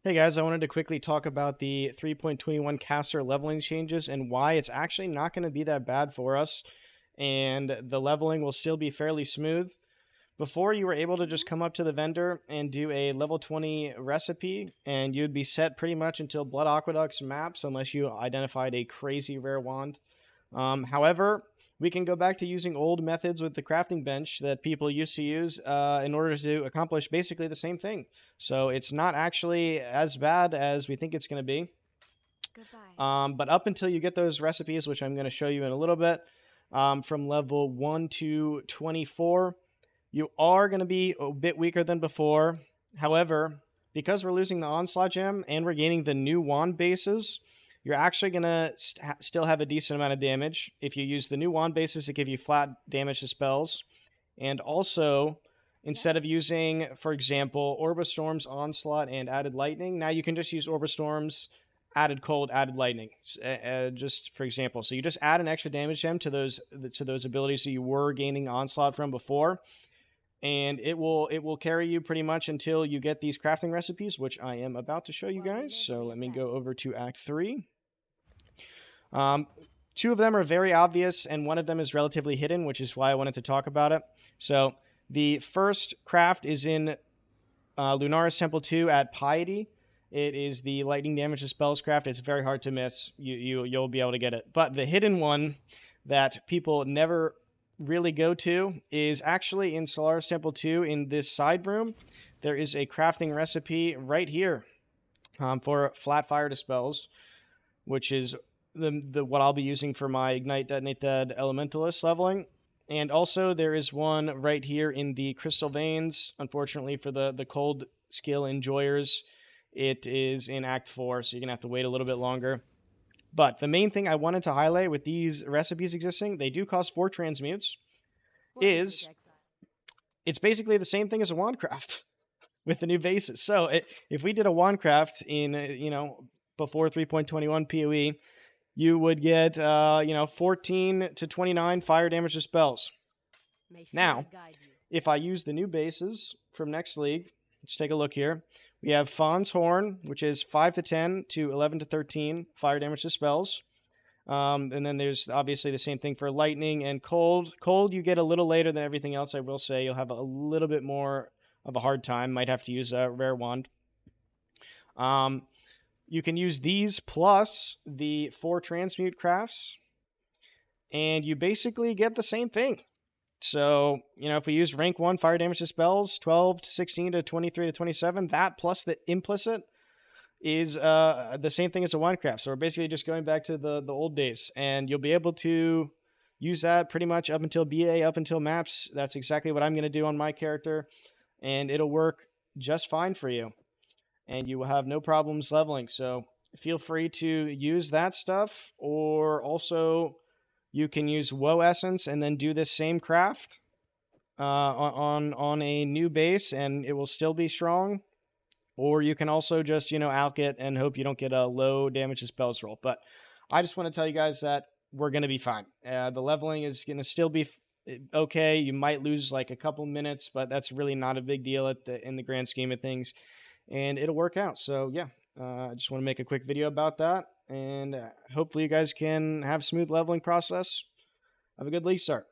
Hey guys, I wanted to quickly talk about the 3.21 caster leveling changes and why it's actually not going to be that bad for us, and the leveling will still be fairly smooth. Before, you were able to just come up to the vendor and do a level 20 recipe, and you'd be set pretty much until Blood Aqueduct's maps unless you identified a crazy rare wand. However, we can go back to using old methods with the crafting bench that people used to use in order to accomplish basically the same thing. So it's not actually as bad as we think it's going to be. Goodbye. But up until you get those recipes, which I'm going to show you in a little bit, from level 1 to 24, you are going to be a bit weaker than before. However, because we're losing the Onslaught Gem and we're gaining the new wand bases, you're actually going to still have a decent amount of damage. If you use the new wand bases to give you flat damage to spells, and also, Yes. instead of using, for example, Orb of Storms, Onslaught, and Added Lightning, now you can just use Orb of Storms, Added Cold, Added Lightning, just for example. So you just add an extra damage gem to those abilities that you were gaining Onslaught from before, and it will carry you pretty much until you get these crafting recipes, which I am about to show you While we guys. live, So we let me go invest. over to Act 3. Um, Two of them are very obvious, and one of them is relatively hidden, which is why I wanted to talk about it. So the first craft is in Lunaris Temple 2 at Piety. It is the lightning damage to spells craft. It's very hard to miss. You'll be able to get it. But the hidden one that people never really go to is actually in Solaris Temple 2 in this side room. There is a crafting recipe right here for flat fire dispels, which is the what I'll be using for my Ignite Detonate Dead Elementalist leveling. And also there is one right here in the Crystal Veins. Unfortunately for the cold skill enjoyers, it is in Act 4, so you're going to have to wait a little bit longer. But the main thing I wanted to highlight with these recipes existing, they do cost 4 transmutes, What is it, is Exile? it's basically the same thing as a Wandcraft with the new bases. So if we did a Wandcraft in, before 3.21 PoE, you would get 14 to 29 fire damage to spells. May fear Now, guide you. if I use the new bases from next league, let's take a look here. We have Fawn's Horn, which is 5 to 10 to 11 to 13 fire damage to spells. And then there's obviously the same thing for lightning and cold. Cold you get a little later than everything else, I will say. You'll have a little bit more of a hard time. Might have to use a rare wand. Um, you can use these plus the 4 transmute crafts, and you basically get the same thing. So, if we use rank 1 fire damage to spells, 12 to 16 to 23 to 27, that plus the implicit is the same thing as a Wandcraft. So we're basically just going back to the old days, and you'll be able to use that pretty much up until BA, up until maps. That's exactly what I'm going to do on my character, and it'll work just fine for you, and you will have no problems leveling. So feel free to use that stuff, or also you can use Woe Essence and then do this same craft on a new base, and it will still be strong. Or you can also just, alk it and hope you don't get a low damage to spells roll. But I just want to tell you guys that we're going to be fine. The leveling is going to still be okay. You might lose like a couple minutes, but that's really not a big deal in the grand scheme of things. And it'll work out. So, yeah, I just want to make a quick video about that. And hopefully you guys can have smooth leveling process. Have a good league start.